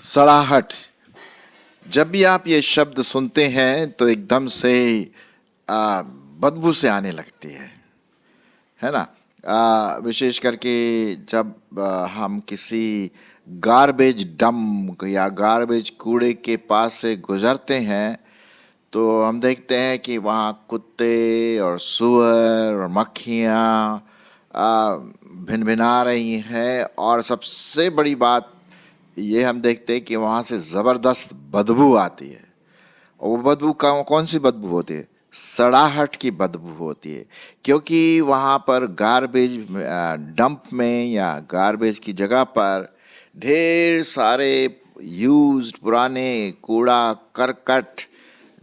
सड़ाहट। जब भी आप ये शब्द सुनते हैं तो एकदम से बदबू से आने लगती है ना। विशेष करके जब हम किसी गार्बेज डंप या गार्बेज कूड़े के पास से गुजरते हैं तो हम देखते हैं कि वहाँ कुत्ते और सूअर और मक्खियाँ भिनभिना रही हैं, और सबसे बड़ी बात ये हम देखते हैं कि वहाँ से ज़बरदस्त बदबू आती है। और वो बदबू कौन सी बदबू होती है? सड़ाहट की बदबू होती है, क्योंकि वहाँ पर गार्बेज डंप में या गार्बेज की जगह पर ढेर सारे यूज्ड पुराने कूड़ा करकट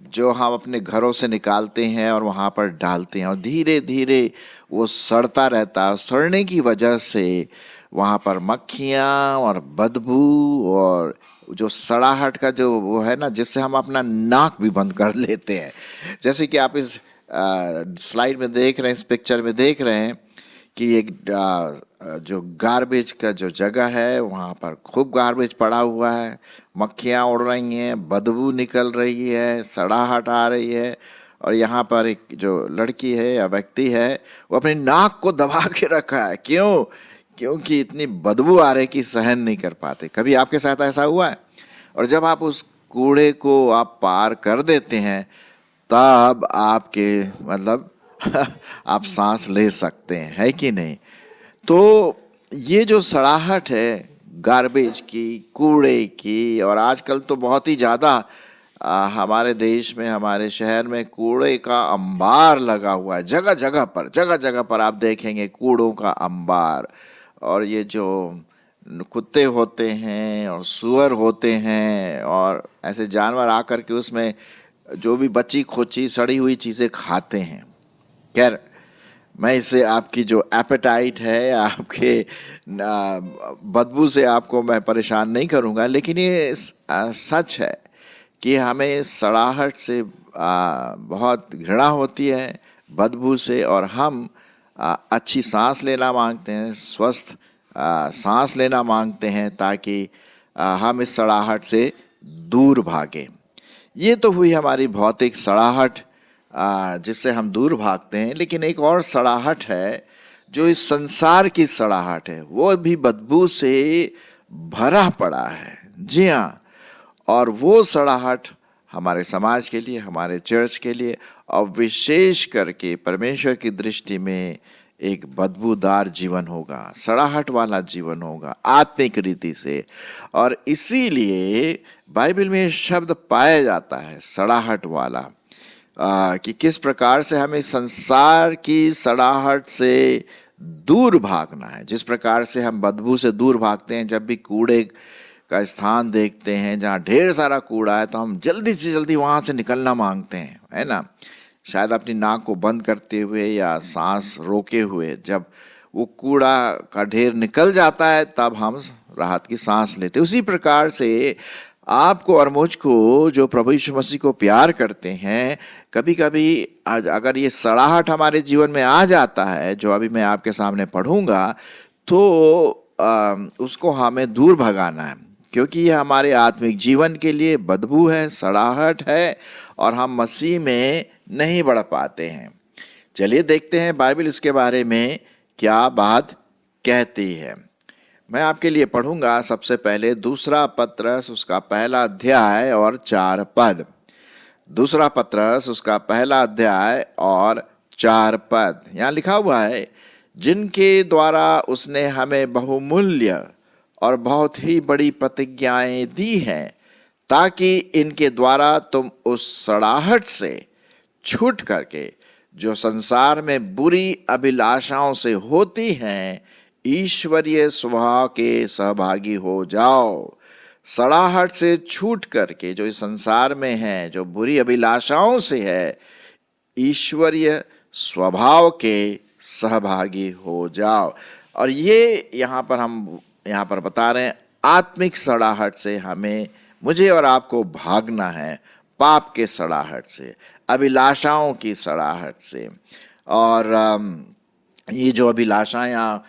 जो हम अपने घरों से निकालते हैं और वहाँ पर डालते हैं, और धीरे धीरे वो सड़ता रहता है। सड़ने की वजह से वहाँ पर मक्खियाँ और बदबू और जो सड़ाहट का जो वो है ना, जिससे हम अपना नाक भी बंद कर लेते हैं। जैसे कि आप इस स्लाइड में देख रहे हैं, इस पिक्चर में देख रहे हैं कि एक जो गार्बेज का जो जगह है वहाँ पर खूब गार्बेज पड़ा हुआ है, मक्खियाँ उड़ रही हैं, बदबू निकल रही है, सड़ाहट आ रही है, और यहाँ पर एक जो लड़की है या व्यक्ति है वो अपनी नाक को दबा के रखा है। क्यों? क्योंकि इतनी बदबू आ रही कि सहन नहीं कर पाते। कभी आपके साथ ऐसा हुआ है? और जब आप उस कूड़े को आप पार कर देते हैं तब आपके मतलब आप सांस ले सकते हैं, है कि नहीं? तो ये जो सड़ाहट है गार्बेज की, कूड़े की, और आजकल तो बहुत ही ज़्यादा हमारे देश में, हमारे शहर में कूड़े का अंबार लगा हुआ है। जगह जगह पर आप देखेंगे कूड़ों का अंबार। और ये जो कुत्ते होते हैं और सूअर होते हैं और ऐसे जानवर आकर के उसमें जो भी बची खोची सड़ी हुई चीज़ें खाते हैं। खैर, मैं इससे आपकी जो एपेटाइट है, आपके बदबू से आपको मैं परेशान नहीं करूँगा, लेकिन ये सच है कि हमें सड़ाहट से बहुत घृणा होती है, बदबू से, और हम अच्छी सांस लेना मांगते हैं, स्वस्थ सांस लेना मांगते हैं, ताकि हम इस सड़ाहट से दूर भागें। ये तो हुई हमारी भौतिक सड़ाहट जिससे हम दूर भागते हैं, लेकिन एक और सड़ाहट है जो इस संसार की सड़ाहट है, वो भी बदबू से भरा पड़ा है। जी हाँ, और वो सड़ाहट हमारे समाज के लिए, हमारे चर्च के लिए, और विशेष करके परमेश्वर की दृष्टि में एक बदबूदार जीवन होगा, सड़ाहट वाला जीवन होगा आत्मिक रीति से। और इसीलिए बाइबल में शब्द पाया जाता है सड़ाहट वाला, कि किस प्रकार से हमें संसार की सड़ाहट से दूर भागना है। जिस प्रकार से हम बदबू से दूर भागते हैं, जब भी कूड़े का स्थान देखते हैं जहाँ ढेर सारा कूड़ा है तो हम जल्दी से जल्दी वहाँ से निकलना मांगते हैं, है ना। शायद अपनी नाक को बंद करते हुए या सांस रोके हुए। जब वो कूड़ा का ढेर निकल जाता है तब हम राहत की सांस लेते हैं। उसी प्रकार से आपको और मुझको जो प्रभु यीशु मसीह को प्यार करते हैं, कभी कभी अगर ये सड़ाहट हमारे जीवन में आ जाता है, जो अभी मैं आपके सामने पढ़ूंगा, तो उसको हमें दूर भगाना है, क्योंकि ये हमारे आत्मिक जीवन के लिए बदबू है, सड़ाहट है, और हम मसीह में नहीं बढ़ पाते हैं। चलिए देखते हैं बाइबल इसके बारे में क्या बात कहती है। मैं आपके लिए पढ़ूंगा सबसे पहले दूसरा पत्रस उसका पहला अध्याय और 4 पद। दूसरा पत्रस उसका पहला अध्याय और 4 पद। यहाँ लिखा हुआ है, जिनके द्वारा उसने हमें बहुमूल्य और बहुत ही बड़ी प्रतिज्ञाएं दी हैं, ताकि इनके द्वारा तुम उस सड़ाहट से छूट करके जो संसार में बुरी अभिलाषाओं से होती हैं, ईश्वरीय स्वभाव के सहभागी हो जाओ। सड़ाहट से छूट करके जो इस संसार में है, जो बुरी अभिलाषाओं से है, ईश्वरीय स्वभाव के सहभागी हो जाओ। और ये यहाँ पर बता रहे हैं, आत्मिक सड़ाहट से हमें, मुझे और आपको भागना है, पाप के सड़ाहट से, अभिलाषाओं की सड़ाहट से। और ये जो अभिलाषाएं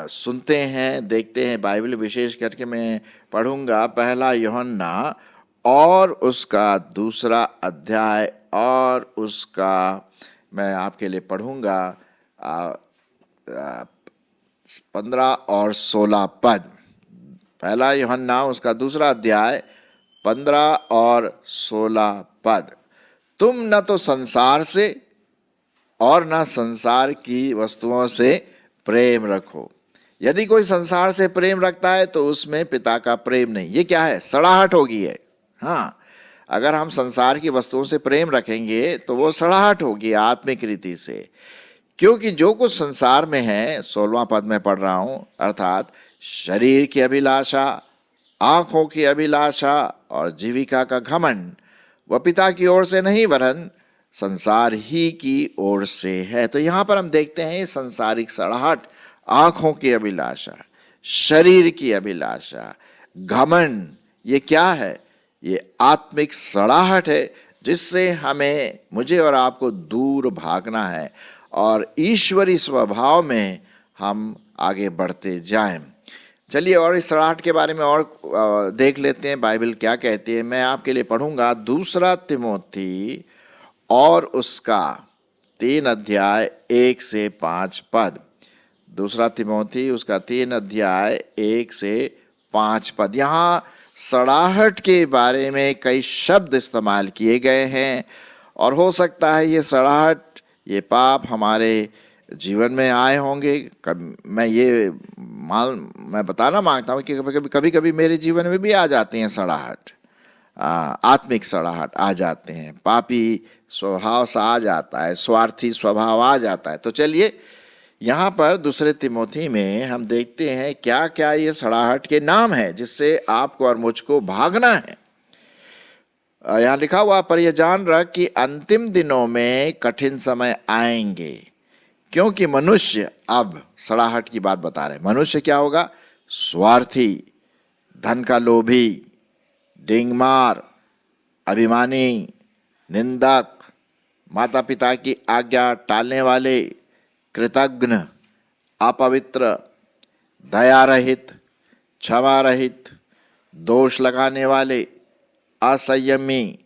सुनते हैं, देखते हैं, बाइबल विशेष करके मैं पढ़ूंगा 1 यूहन्ना और उसका 2 अध्याय और उसका मैं आपके लिए पढ़ूंगा 15 और 16 पद। 1 यूहन्ना उसका 2 अध्याय 15 और 16 पद। तुम न तो संसार से और न संसार की वस्तुओं से प्रेम रखो। यदि कोई संसार से प्रेम रखता है तो उसमें पिता का प्रेम नहीं। ये क्या है? सड़ाहट होगी है। हाँ, अगर हम संसार की वस्तुओं से प्रेम रखेंगे तो वो सड़ाहट होगी आत्मिक रीति से। क्योंकि जो कुछ संसार में है, 16वां पद में पढ़ रहा हूं, अर्थात शरीर की अभिलाषा, आंखों की अभिलाषा और जीविका का घमंड, वह पिता की ओर से नहीं वरन संसार ही की ओर से है। तो यहां पर हम देखते हैं संसारिक सड़ाहट, आंखों की अभिलाषा, शरीर की अभिलाषा, घमंड, ये क्या है? ये आत्मिक सड़ाहट है जिससे हमें, मुझे और आपको दूर भागना है और ईश्वरी स्वभाव में हम आगे बढ़ते जाएं। चलिए और इस सड़ाहट के बारे में और देख लेते हैं बाइबल क्या कहती है। मैं आपके लिए पढ़ूंगा 2 तिमोथी और उसका 3 अध्याय 1 से 5 पद। 2 तिमोथी उसका 3 अध्याय 1 से 5 पद। यहाँ सड़ाहट के बारे में कई शब्द इस्तेमाल किए गए हैं और हो सकता है ये सड़ाहट, ये पाप हमारे जीवन में आए होंगे। मैं बताना मांगता हूँ कि कभी कभी मेरे जीवन में भी आ जाती हैं सड़ाहट, आत्मिक सड़ाहट आ जाते हैं, पापी स्वभाव सा आ जाता है, स्वार्थी स्वभाव आ जाता है। तो चलिए यहाँ पर 2 तिमोथी में हम देखते हैं क्या क्या ये सड़ाहट के नाम है जिससे आपको और मुझको भागना है। यहाँ लिखा हुआ, पर यह जान रख कि अंतिम दिनों में कठिन समय आएंगे, क्योंकि मनुष्य, अब सड़ाहट की बात बता रहे हैं, मनुष्य क्या होगा? स्वार्थी, धन का लोभी, डिंगमार, अभिमानी, निंदक, माता पिता की आज्ञा टालने वाले, कृतघ्न, अपवित्र, दया रहित, क्षमा रहित, दोष लगाने वाले, असंयमी,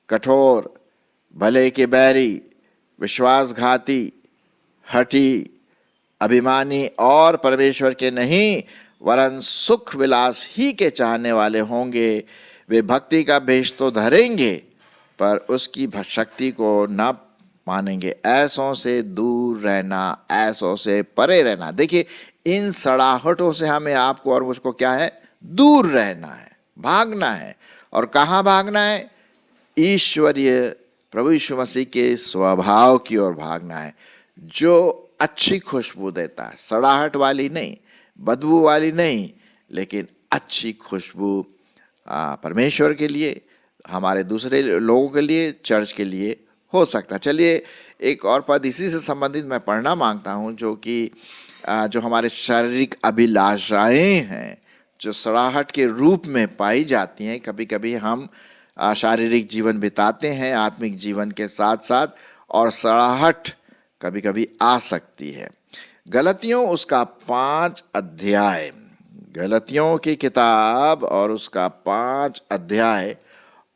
कठोर, भले के बैरी, विश्वासघाती, हठी, अभिमानी और परमेश्वर के नहीं वरन सुख विलास ही के चाहने वाले होंगे। वे भक्ति का भेष तो धरेंगे पर उसकी शक्ति को न मानेंगे। ऐसों से दूर रहना, ऐसों से परे रहना। देखिए, इन सड़ाहटों से हमें, आपको और मुझको क्या है? दूर रहना है, भागना है। और कहाँ भागना है? ईश्वरीय प्रभु यीशु मसीह के स्वभाव की ओर भागना है, जो अच्छी खुशबू देता है, सड़ाहट वाली नहीं, बदबू वाली नहीं, लेकिन अच्छी खुशबू परमेश्वर के लिए, हमारे दूसरे लोगों के लिए, चर्च के लिए हो सकता है। चलिए एक और पद इसी से संबंधित मैं पढ़ना मांगता हूं, जो कि जो हमारे शारीरिक अभिलाषाएं हैं, जो सड़ाहट के रूप में पाई जाती हैं। कभी कभी हम शारीरिक जीवन बिताते हैं आत्मिक जीवन के साथ साथ, और सड़ाहट कभी कभी आ सकती है। गलतियों उसका 5 अध्याय, गलतियों की किताब और उसका 5 अध्याय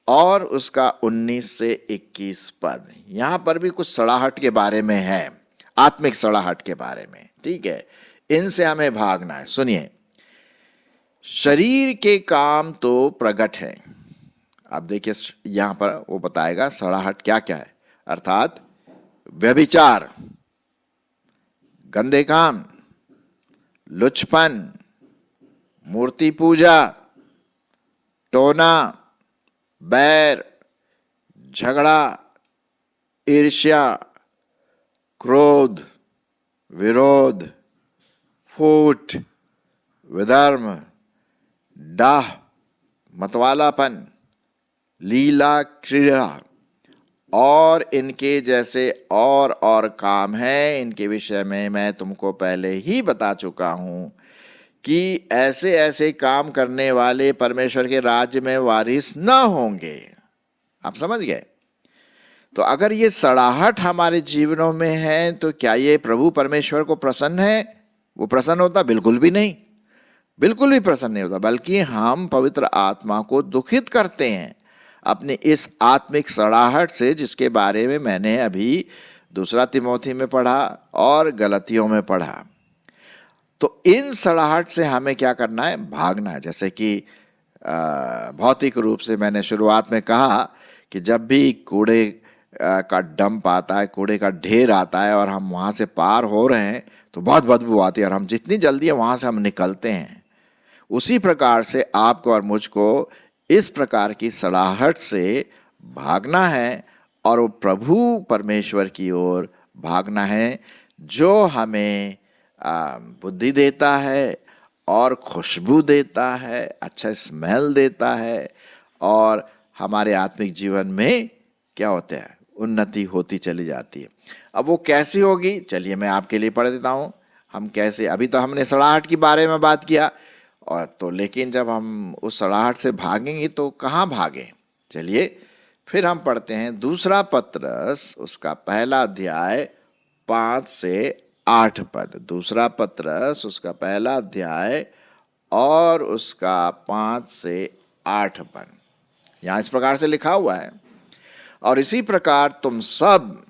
और उसका 19 से 21 पद। यहां पर भी कुछ सड़ाहट के बारे में है, आत्मिक सड़ाहट के बारे में। ठीक है, इनसे हमें भागना है। सुनिए, शरीर के काम तो प्रगट है। अब देखिए यहां पर वो बताएगा सड़ाहट क्या क्या है, अर्थात व्यभिचार, गंदे काम, लुचपन, मूर्ति पूजा, टोना, बैर, झगड़ा, ईर्ष्या, क्रोध, विरोध, फूट, विधर्म, डाह, मतवालापन, लीला क्रीड़ा और इनके जैसे और काम हैं। इनके विषय में मैं तुमको पहले ही बता चुका हूं कि ऐसे ऐसे काम करने वाले परमेश्वर के राज्य में वारिस न होंगे। आप समझ गए? तो अगर ये सड़ाहट हमारे जीवनों में है तो क्या ये प्रभु परमेश्वर को प्रसन्न है? वो प्रसन्न होता? बिल्कुल भी नहीं, बिल्कुल भी प्रसन्न नहीं होता, बल्कि हम पवित्र आत्मा को दुखित करते हैं अपनी इस आत्मिक सड़ाहट से, जिसके बारे में मैंने अभी दूसरा तिमोथी में पढ़ा और गलतियों में पढ़ा। तो इन सड़ाहट से हमें क्या करना है? भागना है। जैसे कि भौतिक रूप से मैंने शुरुआत में कहा कि जब भी कूड़े का डंप आता है, कूड़े का ढेर आता है और हम वहाँ से पार हो रहे हैं तो बहुत बदबू आती है और हम जितनी जल्दी है वहाँ से हम निकलते हैं। उसी प्रकार से आपको और मुझको इस प्रकार की सड़ाहट से भागना है और वो प्रभु परमेश्वर की ओर भागना है, जो हमें बुद्धि देता है और खुशबू देता है, अच्छा स्मेल देता है, और हमारे आत्मिक जीवन में क्या होता है? उन्नति होती चली जाती है। अब वो कैसी होगी? चलिए मैं आपके लिए पढ़ देता हूँ। हम कैसे, अभी तो हमने सड़ाहट के बारे में बात किया, और तो लेकिन जब हम उस सड़ाहट से भागेंगे तो कहाँ भागें? चलिए फिर हम पढ़ते हैं दूसरा पत्रस, उसका पहला अध्याय 5 से 8 पद। दूसरा पत्रस उसका पहला अध्याय और उसका 5 से 8 पद। यहाँ इस प्रकार से लिखा हुआ है, और इसी प्रकार तुम सब,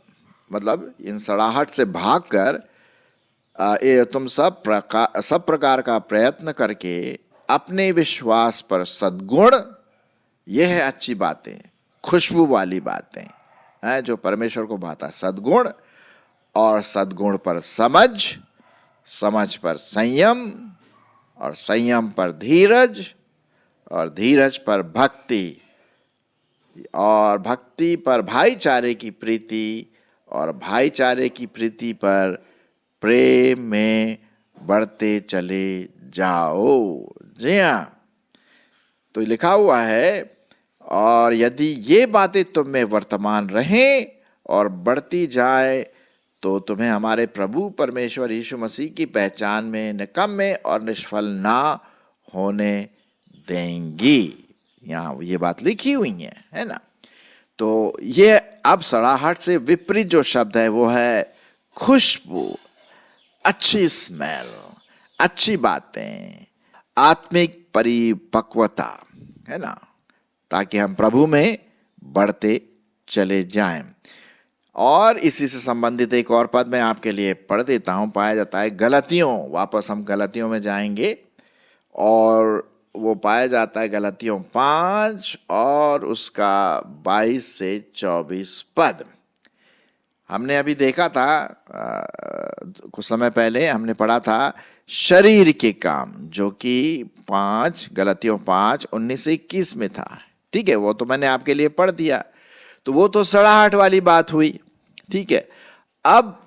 मतलब इन सड़ाहट से भागकर तुम सब प्रकार का प्रयत्न करके अपने विश्वास पर सद्गुण, यह है अच्छी बातें, खुशबू वाली बातें हैं जो परमेश्वर को भाता, सद्गुण, और सद्गुण पर समझ, समझ पर संयम, और संयम पर धीरज, और धीरज पर भक्ति, और भक्ति पर भाईचारे की प्रीति, और भाईचारे की प्रीति पर प्रेम में बढ़ते चले जाओ। जी हाँ, तो लिखा हुआ है, और यदि ये बातें तुम में वर्तमान रहें और बढ़ती जाए तो तुम्हें हमारे प्रभु परमेश्वर यीशु मसीह की पहचान में निकम्मे और निष्फल ना होने देंगी। यहाँ ये बात लिखी हुई है ना। तो ये अब सड़ाहट से विपरीत जो शब्द है वो है खुशबू, अच्छी स्मेल, अच्छी बातें, आत्मिक परिपक्वता, है ना, ताकि हम प्रभु में बढ़ते चले जाएं। और इसी से संबंधित एक और पद मैं आपके लिए पढ़ देता हूं। पाया जाता है गलतियों, वापस हम गलतियों में जाएंगे, और वो पाया जाता है गलतियों 5 और उसका 22 से 24 पद। हमने अभी देखा था, कुछ समय पहले हमने पढ़ा था शरीर के काम, जो कि 5 गलतियों 5 19 से 21 में था। ठीक है, वो तो मैंने आपके लिए पढ़ दिया। तो वो तो सड़ाहट वाली बात हुई। ठीक है, अब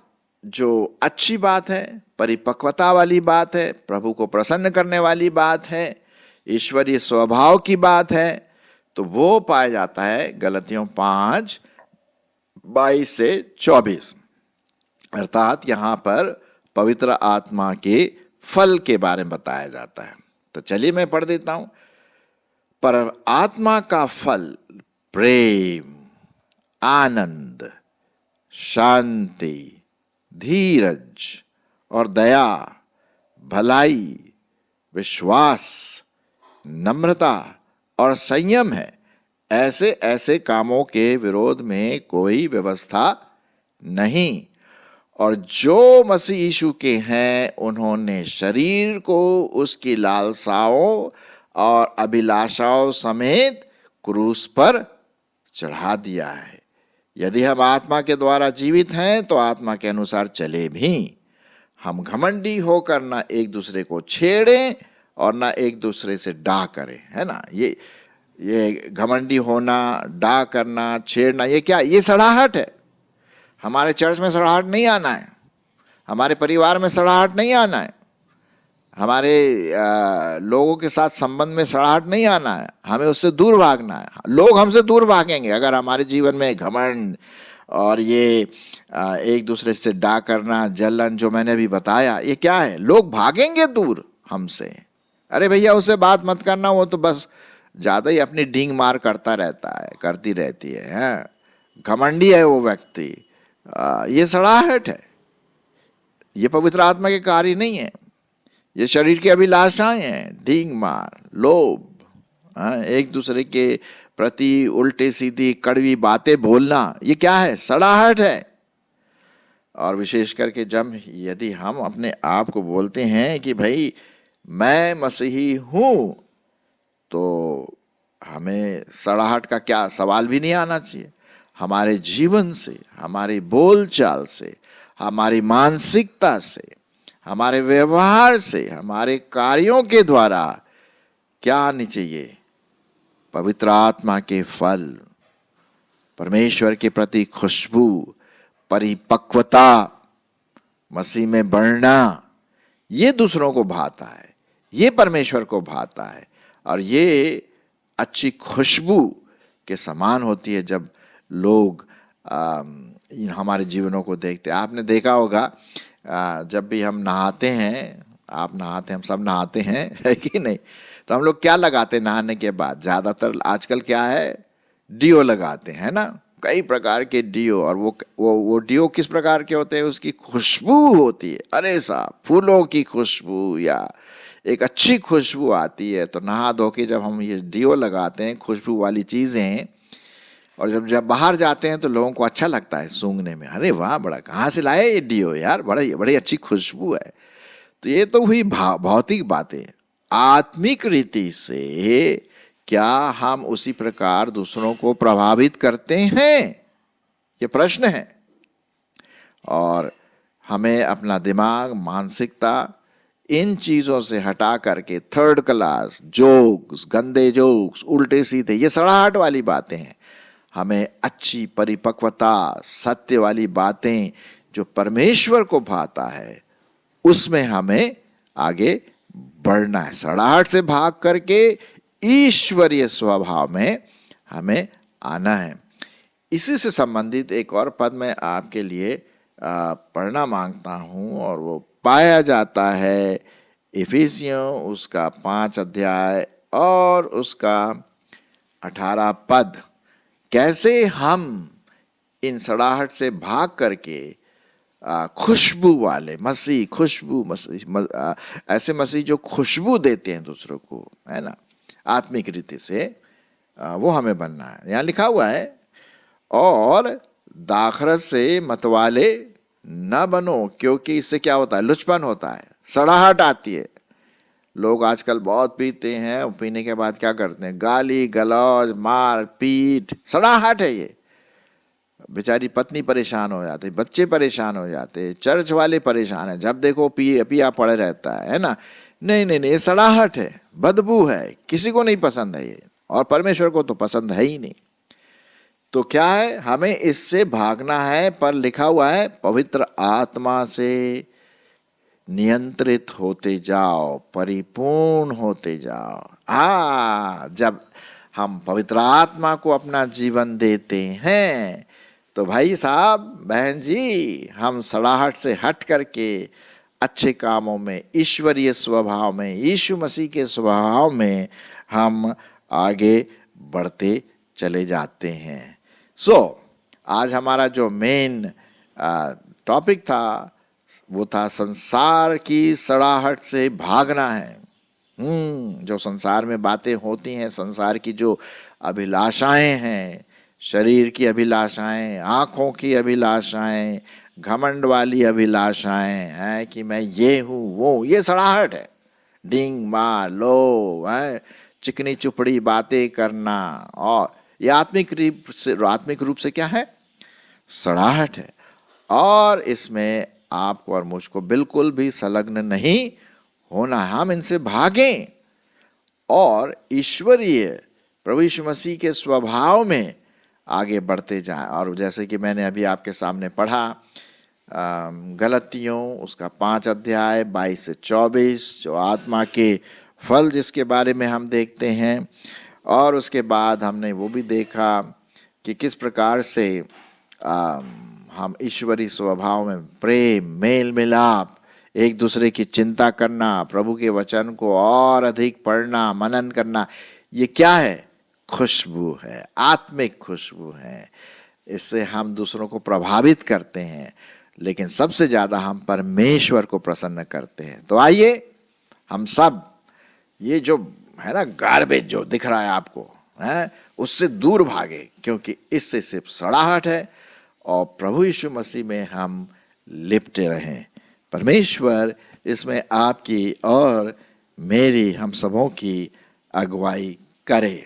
जो अच्छी बात है, परिपक्वता वाली बात है, प्रभु को प्रसन्न करने वाली बात है, ईश्वरीय स्वभाव की बात है, तो वो पाया जाता है गलतियों 5 22 से 24। अर्थात यहां पर पवित्र आत्मा के फल के बारे में बताया जाता है। तो चलिए मैं पढ़ देता हूं। पर आत्मा का फल प्रेम, आनंद, शांति, धीरज और दया, भलाई, विश्वास, नम्रता और संयम है। ऐसे ऐसे कामों के विरोध में कोई व्यवस्था नहीं। और जो मसीह यीशु के हैं उन्होंने शरीर को उसकी लालसाओं और अभिलाषाओं समेत क्रूस पर चढ़ा दिया है। यदि हम आत्मा के द्वारा जीवित हैं तो आत्मा के अनुसार चले भी। हम घमंडी होकर ना एक दूसरे को छेड़ें और ना एक दूसरे से डाह करें, है ना। ये घमंडी होना, डाह करना, छेड़ना, ये क्या? ये सड़ाहट है। हमारे चर्च में सड़ाहट नहीं आना है, हमारे परिवार में सड़ाहट नहीं आना है, हमारे लोगों के साथ संबंध में सड़ाहट नहीं आना है। हमें उससे दूर भागना है। लोग हमसे दूर भागेंगे अगर हमारे जीवन में घमंड और ये एक दूसरे से डाह करना, जलन, जो मैंने अभी बताया, ये क्या है? लोग भागेंगे दूर हमसे। अरे भैया उससे बात मत करना, वो तो बस ज़्यादा ही अपनी डींग मार करता रहता है, करती रहती है। घमंडी है वो व्यक्ति, ये सड़ाहट है। ये पवित्र आत्मा के कार्य नहीं है। ये शरीर की अभिलाषाएं हैं, ढींग मार, लोभ, एक दूसरे के प्रति उल्टे सीधी कड़वी बातें बोलना, ये क्या है? सड़ाहट है। और विशेष करके जब यदि हम अपने आप को बोलते हैं कि भाई मैं मसीही हूं, तो हमें सड़ाहट का क्या सवाल भी नहीं आना चाहिए। हमारे जीवन से, हमारी बोलचाल से, हमारी मानसिकता से, हमारे व्यवहार से, हमारे कार्यों के द्वारा क्या आनी चाहिए? पवित्र आत्मा के फल, परमेश्वर के प्रति खुशबू, परिपक्वता, मसीह में बढ़ना। ये दूसरों को भाता है, ये परमेश्वर को भाता है, और ये अच्छी खुशबू के समान होती है जब लोग हमारे जीवनों को देखते हैं। आपने देखा होगा जब भी हम नहाते हैं, आप नहाते हैं, हम सब नहाते हैं, है कि नहीं? तो हम लोग क्या लगाते हैं नहाने के बाद? ज्यादातर आजकल क्या है? डियो लगाते हैं ना, कई प्रकार के डियो। और वो डियो किस प्रकार के होते हैं? उसकी खुशबू होती है, अरे साहब, फूलों की खुशबू या एक अच्छी खुशबू आती है। तो नहा धो के जब हम ये डियो लगाते हैं, खुशबू वाली चीजें, और जब बाहर जाते हैं तो लोगों को अच्छा लगता है सूंघने में, अरे वाह, बड़ा कहाँ से लाए ये डियो यार, बड़ी अच्छी खुशबू है। तो ये तो हुई भौतिक बातें। आत्मिक रीति से क्या हम उसी प्रकार दूसरों को प्रभावित करते हैं? ये प्रश्न है। और हमें अपना दिमाग, मानसिकता इन चीजों से हटा करके थर्ड क्लास जोक्स, गंदे जोक्स, उल्टे सीधे, ये सड़ाहट वाली बातें हैं। हमें अच्छी परिपक्वता, सत्य वाली बातें जो परमेश्वर को भाता है, उसमें हमें आगे बढ़ना है। सड़ाहट से भाग करके ईश्वरीय स्वभाव में हमें आना है। इसी से संबंधित एक और पद मैं आपके लिए पढ़ना मांगता हूं, और वो पाया जाता है इफिसियों उसका 5 अध्याय और उसका 18 पद। कैसे हम इन सड़ाहट से भाग करके खुशबू वाले मसीह, खुशबू मसीह, ऐसे मसीह जो खुशबू देते हैं दूसरों को, है ना, आत्मिक रीति से, वो हमें बनना है। यहाँ लिखा हुआ है, और दाखरस से मतवाले न बनो, क्योंकि इससे क्या होता है? लुचपन होता है, सड़ाहट आती है। लोग आजकल बहुत पीते हैं, और पीने के बाद क्या करते हैं? गाली गलौज, मार पीट, सड़ाहट है ये। बेचारी पत्नी परेशान हो जाती, बच्चे परेशान हो जाते, चर्च वाले परेशान है, जब देखो पिया पड़े रहता है ना। नहीं नहीं नहीं, ये सड़ाहट है, बदबू है, किसी को नहीं पसंद है ये, और परमेश्वर को तो पसंद है ही नहीं। तो क्या है? हमें इससे भागना है। पर लिखा हुआ है, पवित्र आत्मा से नियंत्रित होते जाओ, परिपूर्ण होते जाओ। जब हम पवित्र आत्मा को अपना जीवन देते हैं, तो भाई साहब, बहन जी, हम सड़ाहट से हट करके अच्छे कामों में, ईश्वरीय स्वभाव में, यीशु मसीह के स्वभाव में हम आगे बढ़ते चले जाते हैं। आज हमारा जो मेन टॉपिक था, वो था संसार की सड़ाहट से भागना है। जो संसार में बातें होती हैं, संसार की जो अभिलाषाएं हैं, शरीर की अभिलाषाएं, आंखों की अभिलाषाएं, घमंड वाली अभिलाषाएं हैं कि मैं ये हूं वो, ये सड़ाहट है। डिंग मार लो, चिकनी चुपड़ी बातें करना, और ये आत्मिक रूप से क्या है? सड़ाहट है। और इसमें आपको और मुझको बिल्कुल भी संलग्न नहीं होना है। हम इनसे भागें और ईश्वरीय प्रभु यीशु मसीह के स्वभाव में आगे बढ़ते जाएं। और जैसे कि मैंने अभी आपके सामने पढ़ा, गलतियों उसका 5 अध्याय 22 से 24, जो आत्मा के फल जिसके बारे में हम देखते हैं। और उसके बाद हमने वो भी देखा कि किस प्रकार से हम ईश्वरीय स्वभाव में प्रेम, मेल मिलाप, एक दूसरे की चिंता करना, प्रभु के वचन को और अधिक पढ़ना, मनन करना, ये क्या है? खुशबू है, आत्मिक खुशबू है। इससे हम दूसरों को प्रभावित करते हैं, लेकिन सबसे ज्यादा हम परमेश्वर को प्रसन्न करते हैं। तो आइए हम सब ये जो है ना गार्बेज जो दिख रहा है आपको है, उससे दूर भागे, क्योंकि इससे सिर्फ सड़ाहट है, और प्रभु यीशु मसीह में हम लिपटे रहें। परमेश्वर इसमें आपकी और मेरी, हम सबों की अगुवाई करे।